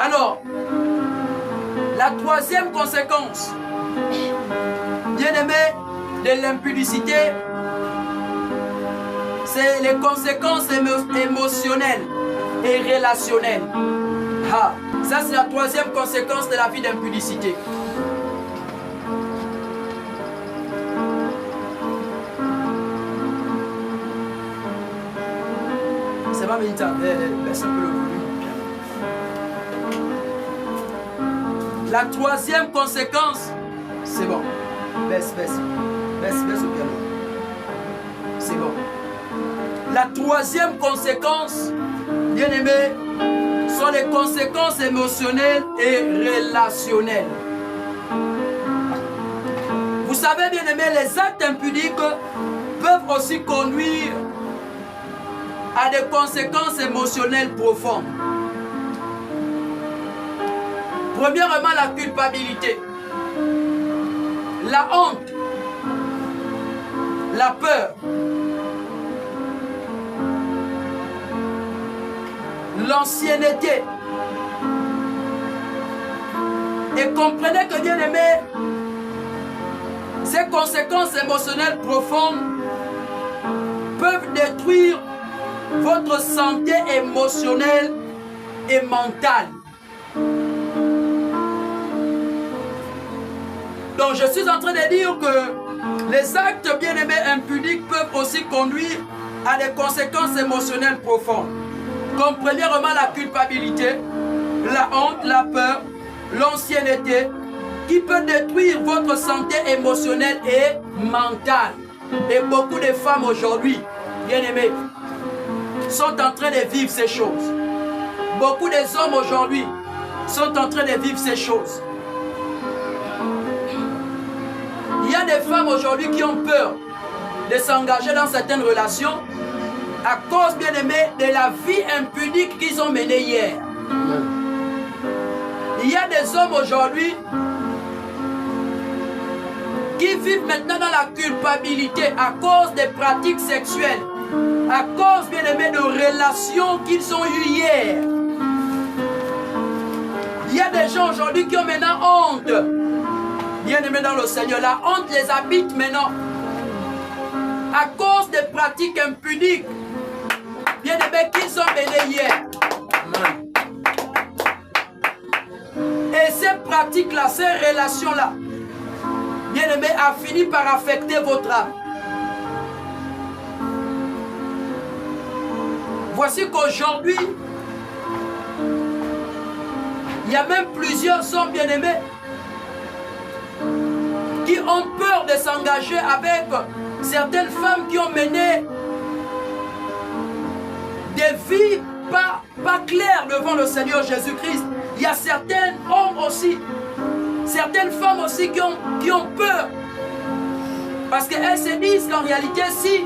Alors, la troisième conséquence, bien-aimé, de l'impudicité, c'est les conséquences émotionnelles et relationnelles. Ah, ça c'est la troisième conséquence de la vie d'impudicité. C'est pas militant, baisse un peu le volume. La troisième conséquence, c'est bon. Baisse au piano. C'est bon. La troisième conséquence, bien aimé, sont les conséquences émotionnelles et relationnelles. Vous savez, bien aimé, les actes impudiques peuvent aussi conduire à des conséquences émotionnelles profondes. Premièrement, la culpabilité, la honte, la peur, l'ancienneté. Et comprenez que, bien aimé, ces conséquences émotionnelles profondes peuvent détruire votre santé émotionnelle et mentale. Donc je suis en train de dire que les actes bien-aimés impudiques peuvent aussi conduire à des conséquences émotionnelles profondes. Comme premièrement la culpabilité, la honte, la peur, l'ancienneté, qui peut détruire votre santé émotionnelle et mentale. Et beaucoup de femmes aujourd'hui, bien-aimées, sont en train de vivre ces choses. Beaucoup des hommes aujourd'hui sont en train de vivre ces choses. Il y a des femmes aujourd'hui qui ont peur de s'engager dans certaines relations à cause, bien aimé, de la vie impudique qu'ils ont menée hier. Il y a des hommes aujourd'hui qui vivent maintenant dans la culpabilité à cause des pratiques sexuelles, à cause, bien aimé, de relations qu'ils ont eues hier. Il y a des gens aujourd'hui qui ont maintenant honte. Bien-aimés dans le Seigneur, la honte les habite maintenant à cause des pratiques impudiques, bien-aimés, qu'ils ont menées hier. Et ces pratiques-là, ces relations-là, bien-aimés, a fini par affecter votre âme. Voici qu'aujourd'hui, il y a même plusieurs hommes bien-aimés qui ont peur de s'engager avec certaines femmes qui ont mené des vies pas claires devant le Seigneur Jésus-Christ. Il y a certains hommes aussi, certaines femmes aussi qui ont peur. Parce qu'elles se disent qu'en réalité, si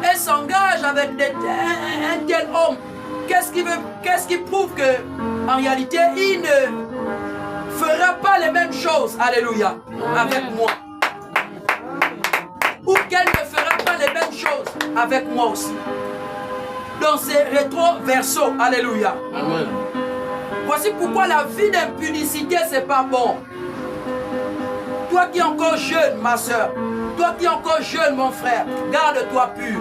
elles s'engagent avec un tel homme, qu'est-ce qui prouve qu'en réalité, il ne fera pas les mêmes choses, alléluia, avec moi. Ou qu'elle ne fera pas les mêmes choses avec moi aussi. Donc c'est rétro-verso, alléluia. Amen. Voici pourquoi la vie d'impudicité, c'est pas bon. Toi qui es encore jeune, ma soeur, toi qui es encore jeune, mon frère, garde-toi pur.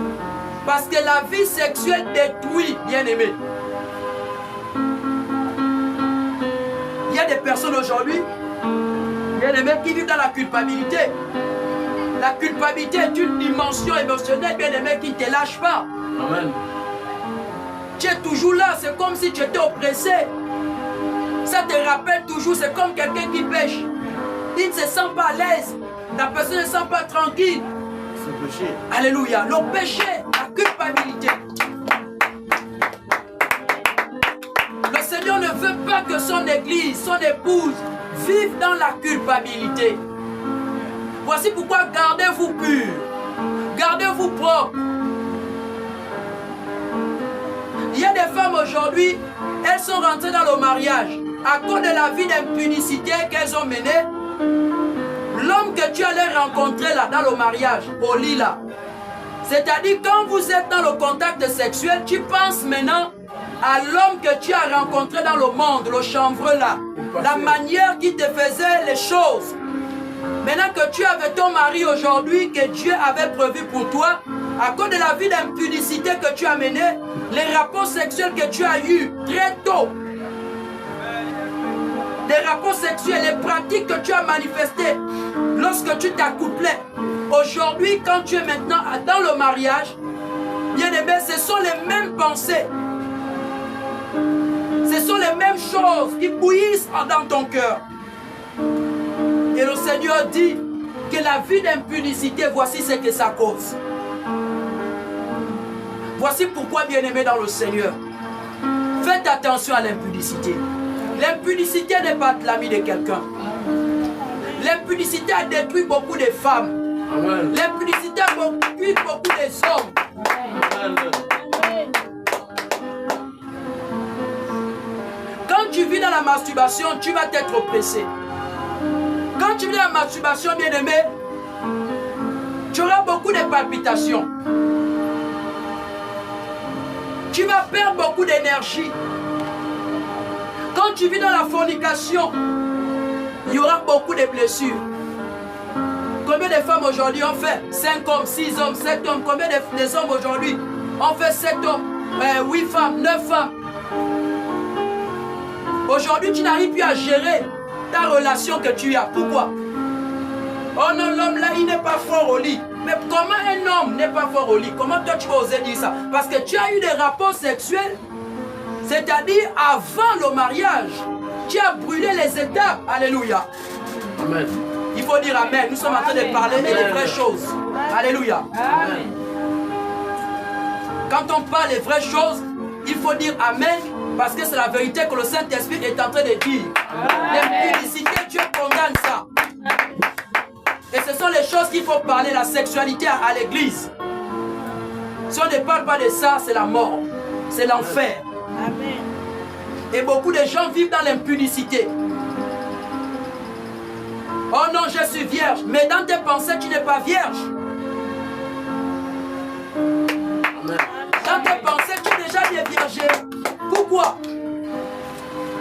Parce que la vie sexuelle détruit, bien-aimé. Il y a des personnes aujourd'hui, bien-aimés, qui vivent dans la culpabilité. La culpabilité est une dimension émotionnelle, bien-aimé, qui ne te lâche pas. Amen. Tu es toujours là, c'est comme si tu étais oppressé. Ça te rappelle toujours, c'est comme quelqu'un qui pêche. Il ne se sent pas à l'aise. La personne ne se sent pas tranquille. C'est le péché. Alléluia. Le péché, la culpabilité. Le Seigneur ne veut pas que son église, son épouse, vive dans la culpabilité. Voici pourquoi gardez-vous pur. Gardez-vous propre. Il y a des femmes aujourd'hui, elles sont rentrées dans le mariage à cause de la vie d'impudicité qu'elles ont menée. L'homme que tu allais rencontrer là dans le mariage, au lit là, c'est-à-dire quand vous êtes dans le contact sexuel, tu penses maintenant à l'homme que tu as rencontré dans le monde, le chanvreux là, la manière qu'il te faisait les choses. Maintenant que tu avais ton mari aujourd'hui, que Dieu avait prévu pour toi, à cause de la vie d'impudicité que tu as menée, les rapports sexuels que tu as eus très tôt, les rapports sexuels, les pratiques que tu as manifestées lorsque tu t'accouplais, aujourd'hui, quand tu es maintenant dans le mariage, bien aimé, ce sont les mêmes pensées. Ce sont les mêmes choses qui bouillissent dans ton cœur. Et le Seigneur dit que la vie d'impudicité, voici ce que ça cause. Voici pourquoi, bien-aimé dans le Seigneur, faites attention à l'impudicité. L'impudicité n'est pas l'ami de quelqu'un. L'impudicité a détruit beaucoup de femmes. L'impudicité a détruit beaucoup des hommes. Quand tu vis dans la masturbation, tu vas être oppressé. Quand tu vis dans la masturbation, bien-aimé, tu auras beaucoup de palpitations. Tu vas perdre beaucoup d'énergie. Quand tu vis dans la fornication, il y aura beaucoup de blessures. Combien de femmes aujourd'hui ont fait 5 hommes, 6 hommes, 7 hommes? Combien de hommes aujourd'hui ont fait 7 hommes, 8 femmes, 9 femmes? Aujourd'hui, tu n'arrives plus à gérer ta relation que tu as. Pourquoi? Oh non, l'homme là, il n'est pas fort au lit. Mais comment un homme n'est pas fort au lit? Comment toi tu vas oser dire ça? Parce que tu as eu des rapports sexuels, c'est-à-dire avant le mariage. Tu as brûlé les étapes. Alléluia. Amen. Il faut dire Amen. Nous sommes en train de parler des vraies choses. Alléluia. Amen. Quand on parle des vraies choses, il faut dire Amen. Parce que c'est la vérité que le Saint-Esprit est en train de dire. L'impudicité, Dieu condamne ça. Et ce sont les choses qu'il faut parler, la sexualité à l'église. Si on ne parle pas de ça, c'est la mort. C'est l'enfer. Et beaucoup de gens vivent dans l'impudicité. Oh non, je suis vierge. Mais dans tes pensées, tu n'es pas vierge. Dans tes pensées, tu es déjà déviergé. Pourquoi?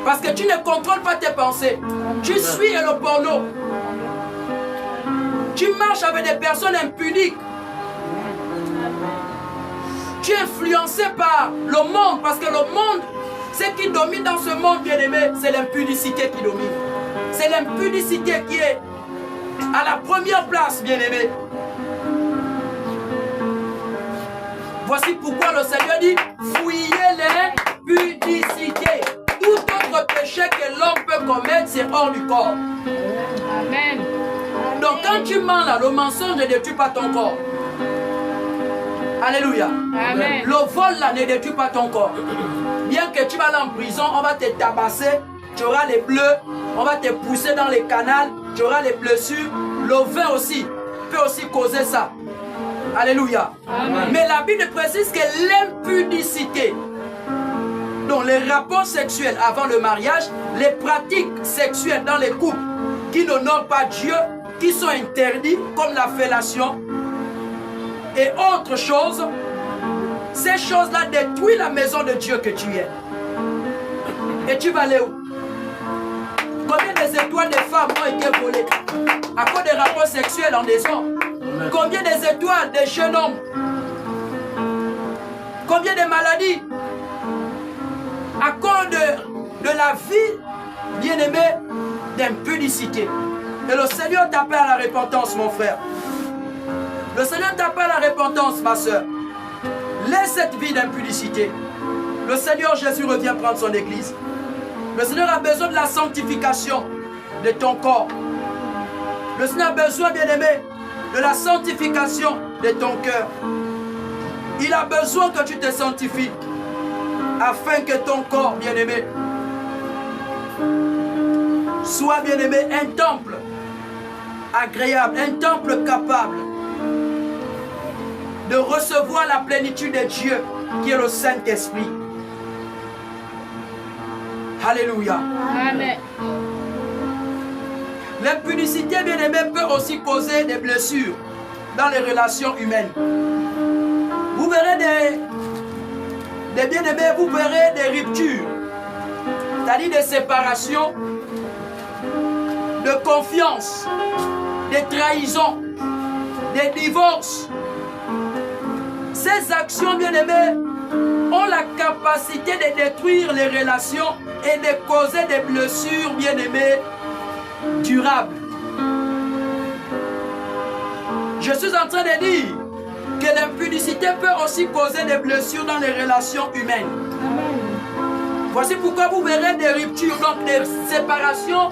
Parce que tu ne contrôles pas tes pensées. Tu suis le porno. Tu marches avec des personnes impudiques. Tu es influencé par le monde. Parce que le monde, ce qui domine dans ce monde, bien-aimé, c'est l'impudicité qui domine. C'est l'impudicité qui est à la première place, bien-aimé. Voici pourquoi le Seigneur dit, fouillez l'impudicité. Tout autre péché que l'homme peut commettre, c'est hors du corps. Amen. Donc quand tu mens là, le mensonge ne détruit pas ton corps. Alléluia. Amen. Le vol là ne détruit pas ton corps. Bien que tu vas aller en prison, on va te tabasser, tu auras les bleus, on va te pousser dans les canals, tu auras les blessures. Le vin aussi peut aussi causer ça. Alléluia. Amen. Mais la Bible précise que l'impudicité, donc les rapports sexuels avant le mariage, les pratiques sexuelles dans les couples qui n'honorent pas Dieu, qui sont interdits, comme la fellation et autres choses, ces choses-là détruisent la maison de Dieu que tu es. Et tu vas aller où? Combien des étoiles de femmes ont été volées à cause des rapports sexuels en des hommes? Combien des étoiles des jeunes hommes? Combien de maladies? À cause de la vie, bien-aimée, d'impudicité. Et le Seigneur t'appelle à la repentance, mon frère. Le Seigneur t'appelle à la repentance, ma soeur. Laisse cette vie d'impudicité. Le Seigneur Jésus revient prendre son église. Le Seigneur a besoin de la sanctification de ton corps. Le Seigneur a besoin, bien-aimé, de la sanctification de ton cœur. Il a besoin que tu te sanctifies afin que ton corps, bien-aimé, soit, bien-aimé, un temple agréable, un temple capable de recevoir la plénitude de Dieu qui est le Saint-Esprit. Alléluia. Amen. L'impudicité, bien-aimé, peut aussi causer des blessures dans les relations humaines. Vous verrez les bien-aimés, vous verrez des ruptures, c'est-à-dire des séparations, de confiance, des trahisons, des divorces. Ces actions, bien-aimés, ont la capacité de détruire les relations et de causer des blessures, bien-aimés, durables. Je suis en train de dire que l'impudicité peut aussi causer des blessures dans les relations humaines. Voici pourquoi vous verrez des ruptures, donc des séparations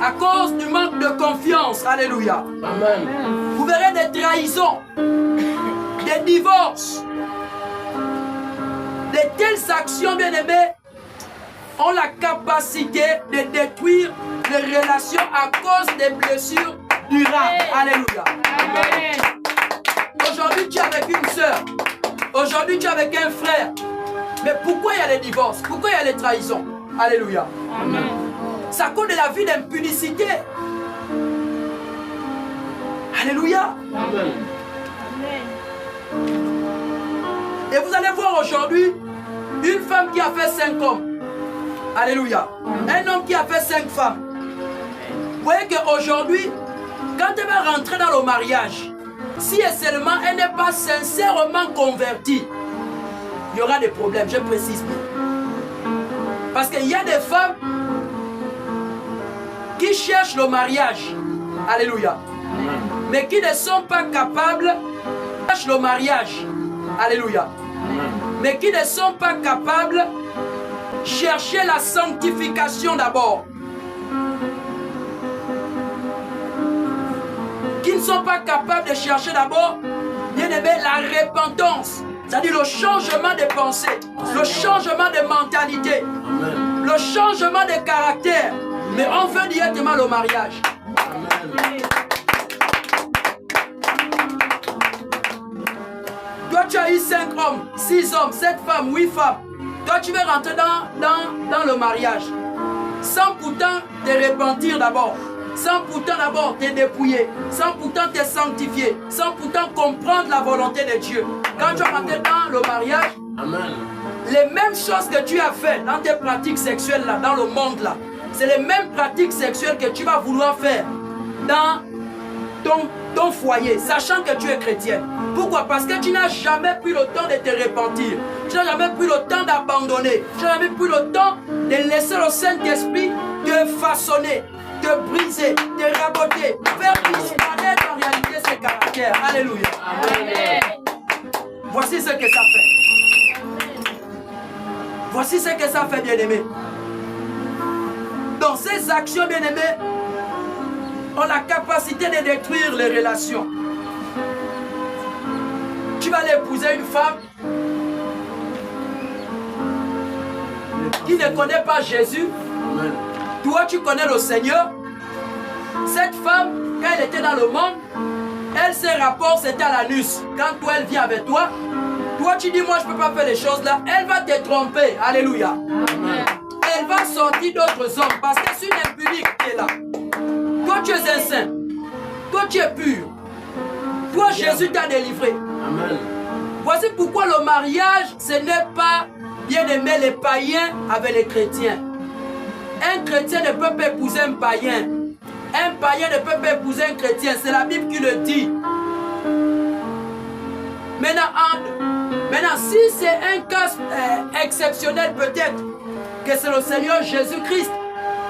à cause du manque de confiance. Alléluia. Amen. Vous verrez des trahisons, des divorces. De telles actions, bien-aimés, ont la capacité de détruire les relations à cause des blessures durables. Alléluia. Amen. Aujourd'hui, tu es avec une soeur. Aujourd'hui, tu es avec un frère. Mais pourquoi il y a les divorces? Pourquoi il y a les trahisons? Alléluia. Amen. C'est à cause de la vie d'impudicité. Alléluia. Amen. Et vous allez voir aujourd'hui une femme qui a fait 5 hommes. Alléluia. Un homme qui a fait 5 femmes. Vous voyez qu'aujourd'hui, quand elle va rentrer dans le mariage, si et seulement elle n'est pas sincèrement convertie, il y aura des problèmes, je précise bien. Parce qu'il y a des femmes qui cherchent le mariage. Alléluia. Mais qui ne sont pas capables de chercher le mariage. Alléluia. Mais qui ne sont pas capables de chercher la sanctification d'abord. Qui ne sont pas capables de chercher d'abord, bien aimé, la repentance. C'est-à-dire le changement de pensée, le changement de mentalité, le changement de caractère. Mais on veut directement le mariage. Toi, tu as eu 5 hommes, 6 hommes, 7 femmes, 8 femmes. Toi, tu veux rentrer dans le mariage sans pourtant te repentir d'abord, sans pourtant d'abord te dépouiller, sans pourtant te sanctifier, sans pourtant comprendre la volonté de Dieu. Quand tu vas rentrer dans le mariage, Amen. les mêmes choses que tu as fait dans tes pratiques sexuelles là, dans le monde là, c'est les mêmes pratiques sexuelles que tu vas vouloir faire dans ton foyer, sachant que tu es chrétienne. Pourquoi? Parce que tu n'as jamais pris le temps de te repentir. Tu n'as jamais pris le temps d'abandonner. Tu n'as jamais pris le temps de laisser le Saint-Esprit te façonner, te briser, te raboter, faire disparaître en réalité ses caractères. Alléluia. Amen. Voici ce que ça fait. Voici ce que ça fait, bien-aimé. Donc ces actions, bien-aimées, ont la capacité de détruire les relations. Tu vas aller épouser une femme qui ne connaît pas Jésus. Amen. Toi, tu connais le Seigneur. Cette femme, quand elle était dans le monde, elle, ses rapports, c'était à l'anus. Quand toi, elle vient avec toi, toi, tu dis, moi, je ne peux pas faire les choses là. Elle va te tromper. Alléluia. Amen. Elle va sortir d'autres hommes parce que c'est une impudique qui est là. Toi, tu es un saint. Toi, tu es pur. Toi, Jésus t'a délivré. Amen. Voici pourquoi le mariage, ce n'est pas bien aimer les païens avec les chrétiens. Un chrétien ne peut pas épouser un païen. Un païen ne peut pas épouser un chrétien. C'est la Bible qui le dit. Maintenant, si c'est un cas exceptionnel peut-être, que c'est le Seigneur Jésus-Christ,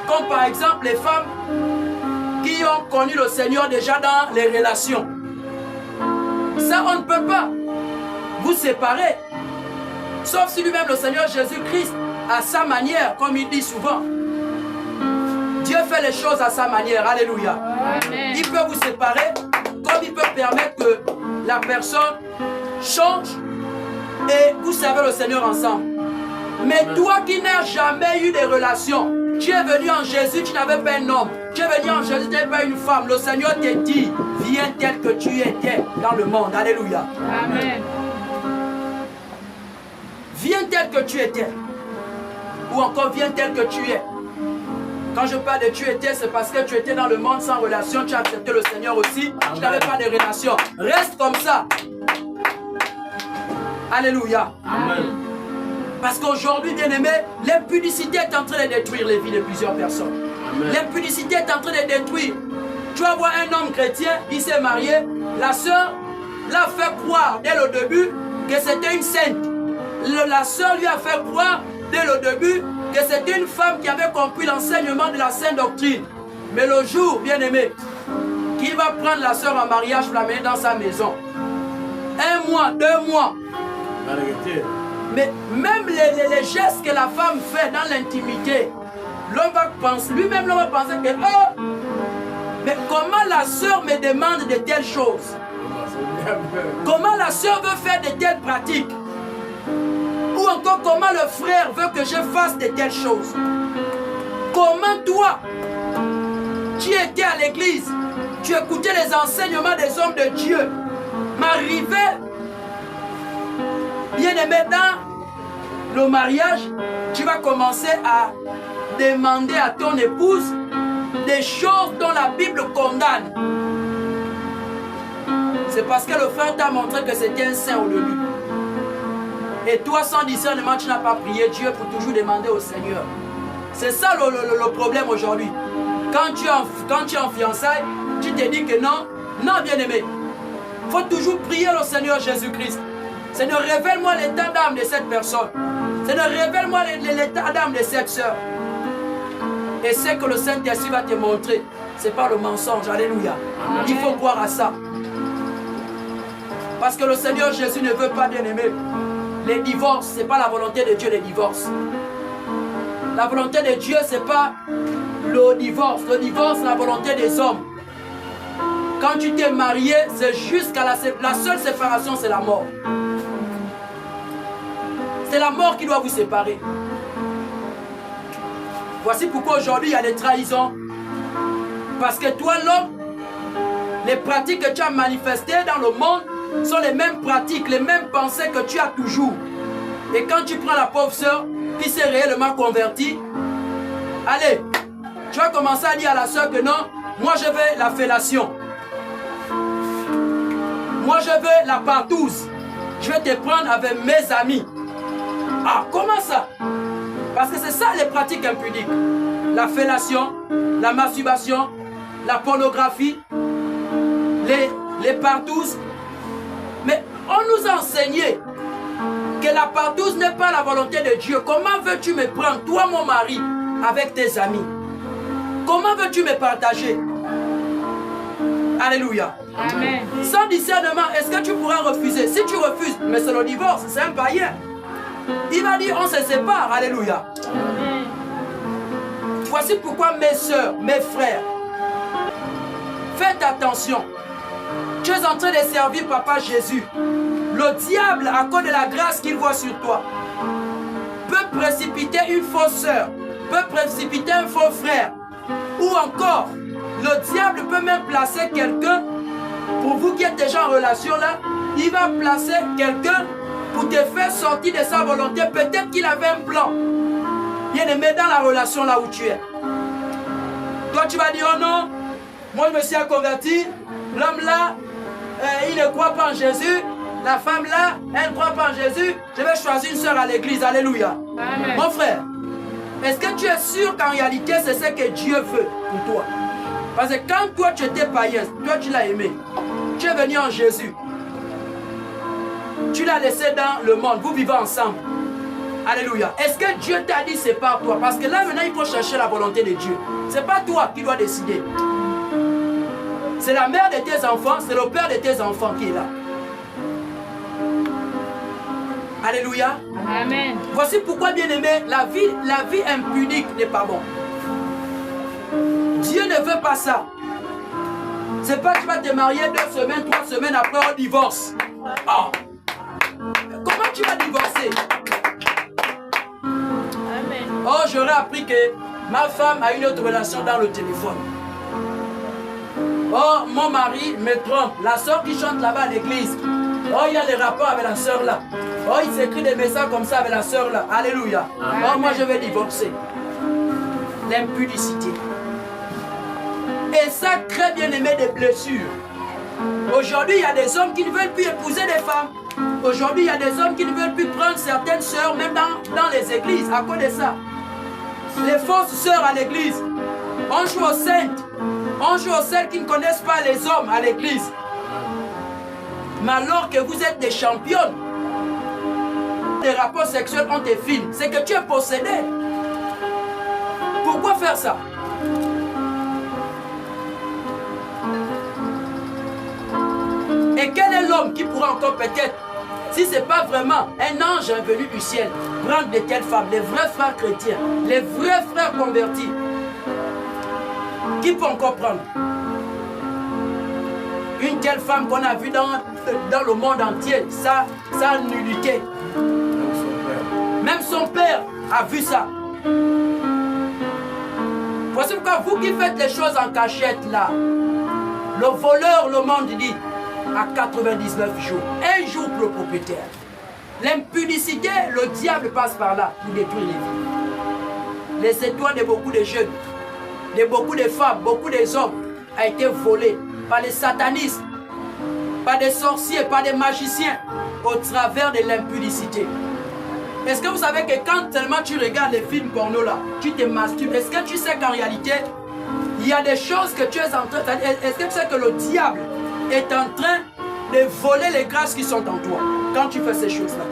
comme par exemple les femmes qui ont connu le Seigneur déjà dans les relations. Ça, on ne peut pas vous séparer. Sauf si lui-même, le Seigneur Jésus-Christ, à sa manière, comme il dit souvent. Dieu fait les choses à sa manière. Alléluia. Amen. Il peut vous séparer, comme il peut permettre que la personne change et vous servez le Seigneur ensemble. Mais toi qui n'as jamais eu de relation, tu es venu en Jésus, tu n'avais pas un homme. Tu es venu en Jésus, tu n'avais pas une femme. Le Seigneur te dit, viens tel que tu étais dans le monde. Alléluia. Amen. Viens tel que tu étais. Ou encore viens tel que tu es. Quand je parle de tu étais, c'est parce que tu étais dans le monde sans relation. Tu as accepté le Seigneur aussi. Tu n'avais pas de relation. Reste comme ça. Alléluia. Amen. Parce qu'aujourd'hui, bien-aimé, l'impudicité est en train de détruire les vies de plusieurs personnes. L'impudicité est en train de détruire. Tu vas voir un homme chrétien, il s'est marié, la sœur l'a fait croire dès le début que c'était une sainte. La sœur lui a fait croire dès le début que c'était une femme qui avait compris l'enseignement de la sainte doctrine. Mais le jour, bien-aimé, qu'il va prendre la sœur en mariage pour l'amener dans sa maison, 1 mois, 2 mois, mais même les gestes que la femme fait dans l'intimité, l'homme va penser, lui-même l'homme va penser que oh, mais comment la sœur me demande de telles choses? Comment la sœur veut faire de telles pratiques? Ou encore comment le frère veut que je fasse de telles choses? Comment toi, tu étais à l'église, tu écoutais les enseignements des hommes de Dieu, m'arrivait, bien aimé, dans le mariage, tu vas commencer à demander à ton épouse des choses dont la Bible condamne. C'est parce que le frère t'a montré que c'était un saint au début. Et toi, sans discernement, tu n'as pas prié Dieu pour toujours demander au Seigneur. C'est ça le problème aujourd'hui. Quand tu es en fiançailles, tu te dis que non, non, bien-aimé. Il faut toujours prier le Seigneur Jésus-Christ. Seigneur, révèle-moi l'état d'âme de cette personne. Seigneur, révèle-moi l'état d'âme de cette sœur. Et c'est que le Saint-Esprit va te montrer. Ce n'est pas le mensonge. Alléluia. Amen. Il faut croire à ça. Parce que le Seigneur Jésus ne veut pas, bien-aimé, les divorces. Ce n'est pas la volonté de Dieu, les divorces. La volonté de Dieu, ce n'est pas le divorce. Le divorce, c'est la volonté des hommes. Quand tu t'es marié, c'est jusqu'à la seule séparation, c'est la mort. C'est la mort qui doit vous séparer. Voici pourquoi aujourd'hui il y a des trahisons. Parce que toi, l'homme, les pratiques que tu as manifestées dans le monde sont les mêmes pratiques, les mêmes pensées que tu as toujours. Et quand tu prends la pauvre sœur qui s'est réellement convertie, allez, tu vas commencer à dire à la sœur que non, moi je veux la fellation. Moi je veux la partouze. Je vais te prendre avec mes amis. Ah, comment ça? Parce que c'est ça les pratiques impudiques. La fellation, la masturbation, la pornographie, les partouzes. Mais on nous a enseigné que la partouze n'est pas la volonté de Dieu. Comment veux-tu me prendre, toi mon mari, avec tes amis? Comment veux-tu me partager? Alléluia. Amen. Sans discernement, est-ce que tu pourras refuser? Si tu refuses, mais c'est le divorce, c'est un païen. Il va dire on se sépare. Alléluia. Amen. Voici pourquoi mes soeurs, mes frères, faites attention. Tu es en train de servir Papa Jésus. Le diable, à cause de la grâce qu'il voit sur toi, peut précipiter une fausse sœur, peut précipiter un faux frère. Ou encore, le diable peut même placer quelqu'un, pour vous qui êtes déjà en relation là, il va placer quelqu'un pour te faire sortir de sa volonté. Peut-être qu'il avait un plan. Bien aimé, dans la relation là où tu es. Toi tu vas dire, oh non, moi je me suis converti, l'homme là, il ne croit pas en Jésus, la femme là, elle ne croit pas en Jésus, je vais choisir une soeur à l'église. Alléluia. Amen. Mon frère, est-ce que tu es sûr qu'en réalité c'est ce que Dieu veut pour toi? Parce que quand toi tu étais païen, toi tu l'as aimé, tu es venu en Jésus, tu l'as laissé dans le monde, vous vivez ensemble. Alléluia. Est-ce que Dieu t'a dit sépare-toi? Parce que là maintenant il faut chercher la volonté de Dieu. Ce n'est pas toi qui dois décider. C'est la mère de tes enfants, c'est le père de tes enfants qui est là. Alléluia. Amen. Voici pourquoi, bien aimé, la vie impudique n'est pas bon. Dieu ne veut pas ça. C'est pas que tu vas te marier 2 semaines, 3 semaines après on divorce. Oh. Comment tu vas divorcer? Amen. Oh, j'aurais appris que ma femme a une autre relation dans le téléphone. Oh, mon mari me trompe. La soeur qui chante là-bas à l'église. Oh, il y a des rapports avec la soeur là. Oh, il s'écrit des messages comme ça avec la soeur là. Alléluia. Amen. Oh, moi je vais divorcer. L'impudicité. Et ça crée, bien aimé, des blessures. Aujourd'hui, il y a des hommes qui ne veulent plus épouser des femmes. Aujourd'hui, il y a des hommes qui ne veulent plus prendre certaines sœurs, même dans les églises, à cause de ça. Les fausses sœurs à l'église. On joue aux saintes. On joue aux celles qui ne connaissent pas les hommes à l'église. Mais alors que vous êtes des championnes, les rapports sexuels ont des films, c'est que tu es possédé. Pourquoi faire ça? Et quel est l'homme qui pourra encore peut-être, si ce n'est pas vraiment un ange venu du ciel, prendre de telles femmes, les vrais frères chrétiens, les vrais frères convertis, qui peut encore prendre une telle femme qu'on a vue dans le monde entier, sa nullité. Même son père a vu ça. Voici pourquoi vous qui faites les choses en cachette là, le voleur, le monde dit, à 99 jours, un jour pour le propriétaire. L'impudicité, le diable passe par là pour détruire les vies. Les étoiles de beaucoup de jeunes, de beaucoup de femmes, beaucoup d'hommes a été volé par les satanistes, par des sorciers, par des magiciens, au travers de l'impudicité. Est-ce que vous savez que quand tellement tu regardes les films porno là, tu te masturbes, est-ce que tu sais qu'en réalité, il y a des choses que tu es en train... Est-ce que tu sais que le diable est en train de voler les grâces qui sont en toi quand tu fais ces choses-là?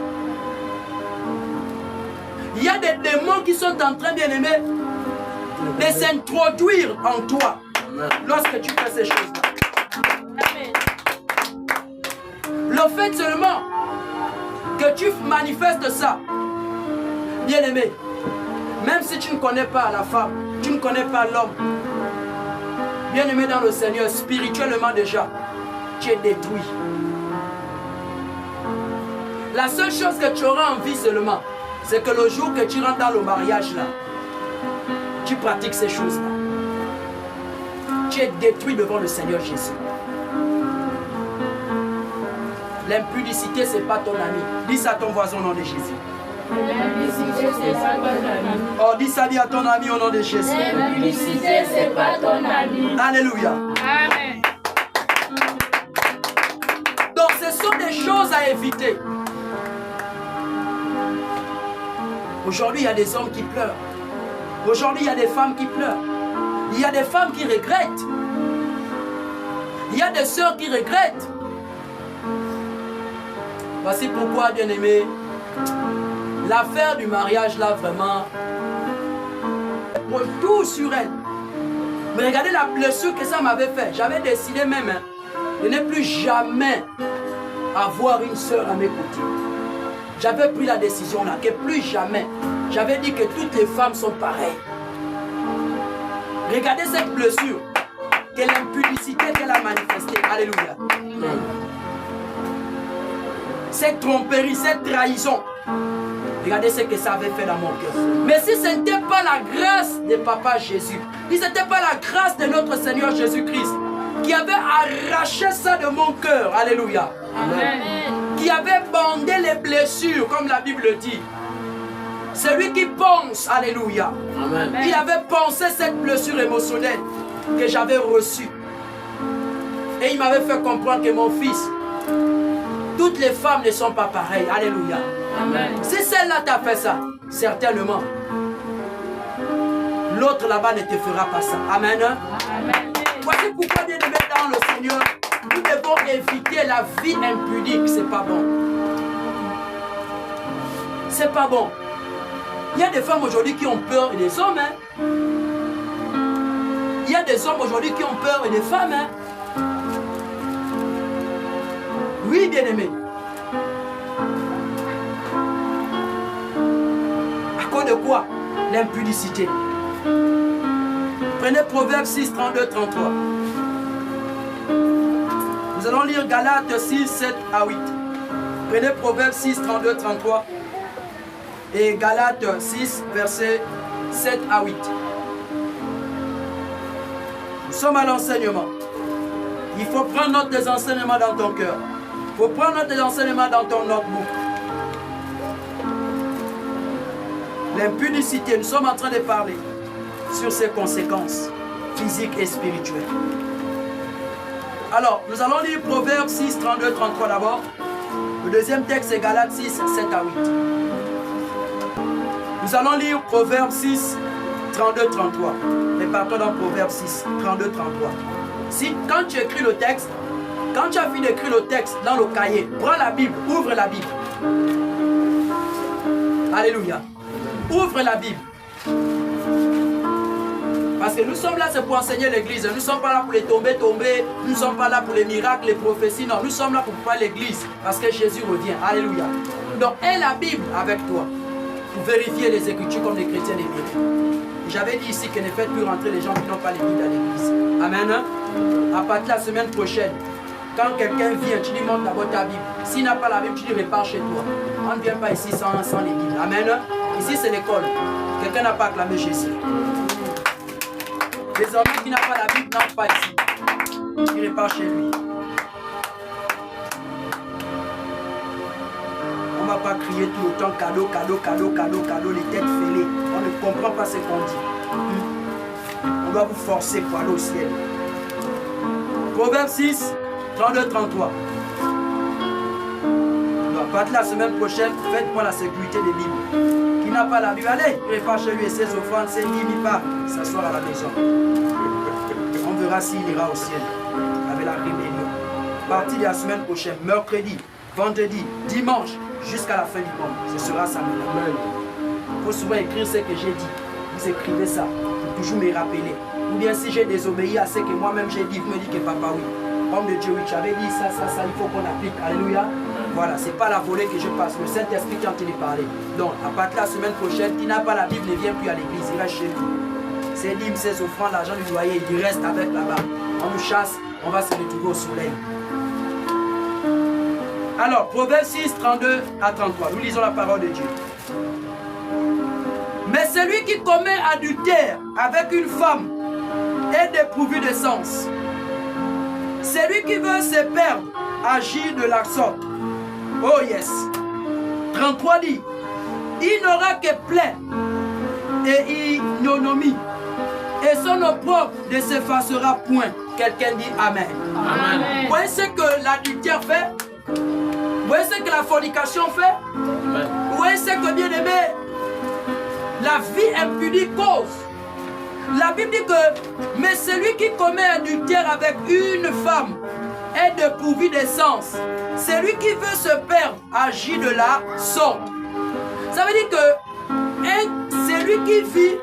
Il y a des démons qui sont en train, bien aimé, de s'introduire en toi lorsque tu fais ces choses-là. Le fait seulement que tu manifestes ça, bien aimé, même si tu ne connais pas la femme, tu ne connais pas l'homme, bien aimé dans le Seigneur, spirituellement déjà, tu es détruit. La seule chose que tu auras envie seulement, c'est que le jour que tu rentres dans le mariage là, tu pratiques ces choses-là. Tu es détruit devant le Seigneur Jésus. L'impudicité, ce n'est pas ton ami. Dis ça à ton voisin au nom de Jésus. L'impudicité, c'est pas ton ami. Oh, dis ça à ton ami au nom de Jésus. L'impudicité, c'est pas ton ami. Alléluia. Amen. Donc, ce sont des choses à éviter. Aujourd'hui, il y a des hommes qui pleurent. Aujourd'hui, il y a des femmes qui pleurent. Il y a des femmes qui regrettent. Il y a des sœurs qui regrettent. Voici pourquoi, bien-aimé, l'affaire du mariage, là, vraiment, tout sur elle. Mais regardez la blessure que ça m'avait fait. J'avais décidé même de ne plus jamais avoir une sœur à mes côtés. J'avais pris la décision là, que plus jamais. J'avais dit que toutes les femmes sont pareilles. Regardez cette blessure, que l'impudicité qu'elle a manifestée. Alléluia. Cette tromperie, cette trahison. Regardez ce que ça avait fait dans mon cœur. Mais si ce n'était pas la grâce de Papa Jésus, si ce n'était pas la grâce de notre Seigneur Jésus-Christ, qui avait arraché ça de mon cœur, alléluia, Amen. qui avait bandé les blessures, comme la Bible dit, celui qui pense, alléluia, Amen. il avait pensé cette blessure émotionnelle que j'avais reçue. Et il m'avait fait comprendre que mon fils, toutes les femmes ne sont pas pareilles, alléluia. Amen. Si celle-là t'a fait ça, certainement, l'autre là-bas ne te fera pas ça. Amen. Amen. Voici pourquoi, bien aimé dans le Seigneur, nous devons éviter la vie impudique. C'est pas bon. C'est pas bon. Il y a des femmes aujourd'hui qui ont peur et des hommes. Hein. Il y a des hommes aujourd'hui qui ont peur et des femmes. Hein. Oui, bien aimé. À cause de quoi? L'impudicité. Prenez Proverbe 6, 32, 33. Nous allons lire Galates 6, 7 à 8. Prenez Proverbe 6, 32, 33. Et Galates 6, versets 7 à 8. Nous sommes à l'enseignement. Il faut prendre note des enseignements dans ton cœur. Il faut prendre note des enseignements dans ton notebook. L'impudicité, nous sommes en train de parler sur ses conséquences physiques et spirituelles. Alors, nous allons lire Proverbe 6, 32, 33 d'abord. Le deuxième texte, c'est Galates 6, 7 à 8. Nous allons lire Proverbes 6, 32, 33. Et partons dans Proverbes 6, 32, 33. Si, quand tu écris le texte, quand tu as fini d'écrire le texte dans le cahier, prends la Bible, ouvre la Bible. Alléluia. Ouvre la Bible. Parce que nous sommes là, c'est pour enseigner l'église. Nous ne sommes pas là pour les tomber. Nous ne sommes pas là pour les miracles, les prophéties. Non, nous sommes là pour préparer l'église. Parce que Jésus revient. Alléluia. Donc, aie la Bible avec toi. Pour vérifier les Écritures comme les chrétiens les vérifient. J'avais dit ici que ne faites plus rentrer les gens qui n'ont pas les Bibles à l'église. Amen. À partir de la semaine prochaine, quand quelqu'un vient, tu lui montres d'abord ta Bible. S'il n'a pas la Bible, tu lui repars chez toi. On ne vient pas ici sans les Bibles. Amen. Ici, c'est l'école. Quelqu'un n'a pas acclamé Jésus. Désormais, qui n'a pas la Bible n'entre pas ici. Il repart chez lui. On ne va pas crier tout le temps cadeau, les têtes fêlées. On ne comprend pas ce qu'on dit. On doit vous forcer pour aller au ciel. Proverbe 6, 32, 33. À partir de la semaine prochaine, faites-moi la sécurité des Bibles. Qui n'a pas la Bible, allez, prépare chez lui et ses offrandes, ses dîmes, il part s'asseoir à la maison. On verra s'il ira au ciel avec la rébellion. À partir de la semaine prochaine, mercredi, vendredi, dimanche, jusqu'à la fin du monde, ce sera ça. Il faut souvent écrire ce que j'ai dit. Vous écrivez ça pour toujours me rappeler. Ou bien si j'ai désobéi à ce que moi-même j'ai dit, vous me dites que papa, oui. Homme de Dieu, oui, tu avais dit ça, il faut qu'on applique. Alléluia. Voilà, c'est pas la volée que je passe. Le Saint-Esprit qui est en train de parler. Donc, à partir de la semaine prochaine, qui n'a pas la Bible ne vient plus à l'église, il reste chez lui. Ses dîmes, ses offrandes, l'argent du loyer, il reste avec là-bas. On nous chasse, on va se retrouver au soleil. Alors, Proverbe 6, 32 à 33. Nous lisons la parole de Dieu. Mais celui qui commet adultère avec une femme est dépourvu de sens. Celui qui veut se perdre agit de la sorte. Oh yes. 33 dit, il n'aura que plaie et ignominie, et son opprobre ne s'effacera point. Quelqu'un dit Amen. Amen. Vous voyez ce que l'adultère fait? Vous voyez ce que la fornication fait? Vous voyez ce que, bien aimé, la vie impudique cause? La Bible dit que, mais celui qui commet adultère avec une femme est dépourvu de sens. Celui qui veut se perdre agit de la sorte. Ça veut dire que celui qui vit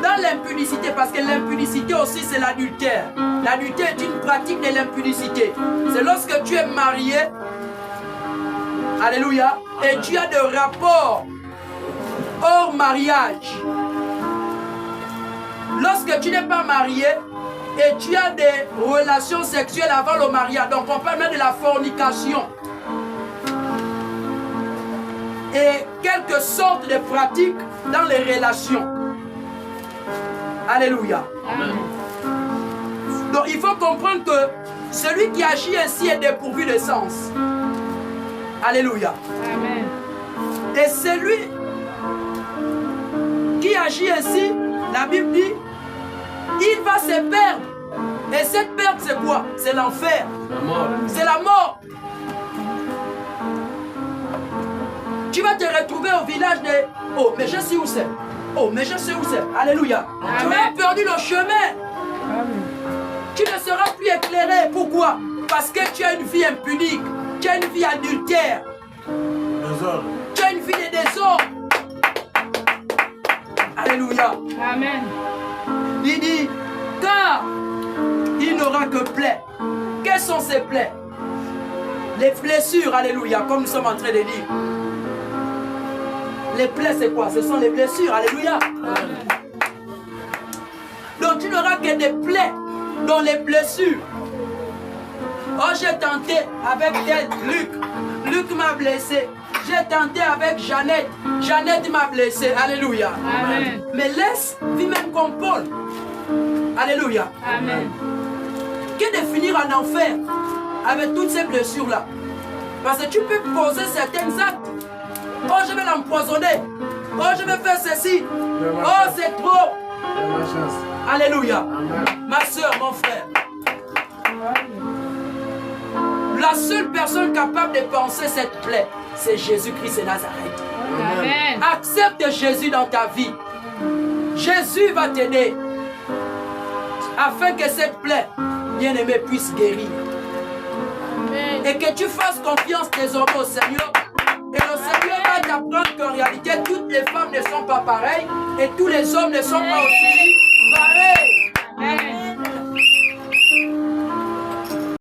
dans l'impudicité, parce que l'impudicité aussi c'est l'adultère. L'adultère est une pratique de l'impudicité. C'est lorsque tu es marié, alléluia, et tu as des rapports hors mariage. Lorsque tu n'es pas marié et tu as des relations sexuelles avant le mariage, donc on parle même de la fornication et quelques sortes de pratiques dans les relations. Alléluia. Amen. Donc il faut comprendre que celui qui agit ainsi est dépourvu de sens. Alléluia. Amen. Et celui qui agit ainsi, la Bible dit, il va se perdre. Et cette perte, c'est quoi? C'est l'enfer. C'est la mort. Tu vas te retrouver au village de... Oh, mais je sais où c'est. Oh, mais je sais où c'est. Alléluia. Amen. Tu auras perdu le chemin. Amen. Tu ne seras plus éclairé. Pourquoi? Parce que tu as une vie impudique. Tu as une vie adultère. Désordre. Tu as une vie de désordre. Alléluia. Amen. Il dit, car il n'aura que plaies. Quelles sont ces plaies? Les blessures, alléluia, comme nous sommes en train de dire. Les plaies, c'est quoi? Ce sont les blessures, alléluia. Donc tu n'auras que des plaies dans les blessures. Oh, j'ai tenté avec Luc. Luc m'a blessé. J'ai tenté avec Jeannette. Jeannette m'a blessé. Alléluia. Amen. Mais laisse vivre même comme Paul. Alléluia. Amen. Que de finir en enfer avec toutes ces blessures-là. Parce que tu peux poser certains actes. Oh, je vais l'empoisonner. Oh, je vais faire ceci. Oh, c'est trop. Alléluia. Amen. Ma soeur, mon frère. La seule personne capable de penser cette plaie, c'est Jésus-Christ de Nazareth. Amen. Accepte Jésus dans ta vie. Jésus va t'aider afin que cette plaie, bien-aimé, puisse guérir. Amen. Et que tu fasses confiance désormais au Seigneur. Et le Seigneur va t'apprendre qu'en réalité, toutes les femmes ne sont pas pareilles et tous les hommes ne sont pas aussi